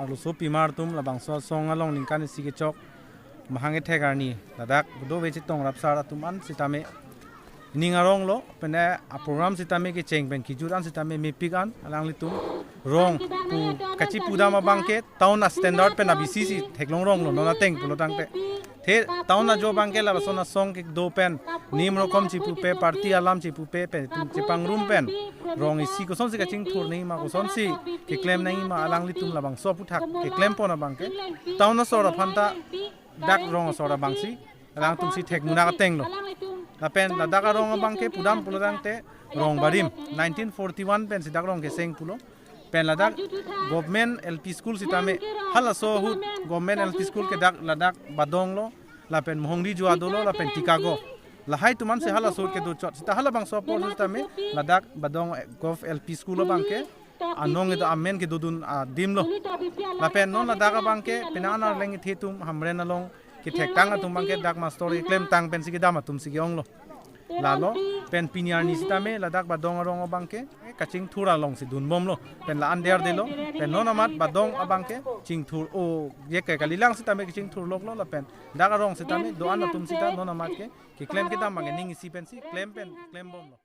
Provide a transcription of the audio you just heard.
arlo so pimar tum labang so song along ningkan si ke chok mahange thegarni ladak do we chitong rapsar atuman sitame ningarong lo pene a program sitame ke cheng ben kijuran sitame mepikan alang litum rong pu kachi puda ma bangke town standard pen abcc theklong rong lo nona teng pulo tangte the town na jo bangke la sona song ke do pen nim rokom chipu pe party alam chipu pe pen chipang room pen rong isi ko son si kaching thur nei ma ko son si ke claim nei ma alang litum labang so puthak ke claim pona bangke town na sora phanta dak rong sora bangsi alang tum si thek muna ka teng lo lapen ladak rong bangke pudam pulo tangte rong barim 1941 pen sidak rong ke seng pulo pen ladak government LP school sitame hala so hut government LP school ke dak ladak badong lo lapen mohongdi jua dolo lapen Chicago lahai tuman se hala so ke do chot sita hala bang so por sitame ladak badong gov LP school lo bangke anong itu amen ke dudun dim lo lapen non ladak bangke penana lengi thetum hamren along ke thek tang atum bangke dak master claim tang pen sigi dama tum sigi ong lo lalo pen pinyar ni sitame ladak badong arong bangke kaching thura long si dun bom lo pen la ander de lo pen non amat badong abangke ching thur o ye ke kalilang sitame ching thur lok lo la pen dak arong sitame do an tum sita non amat ke claim ke dam mangi ning si pen si claim bom lo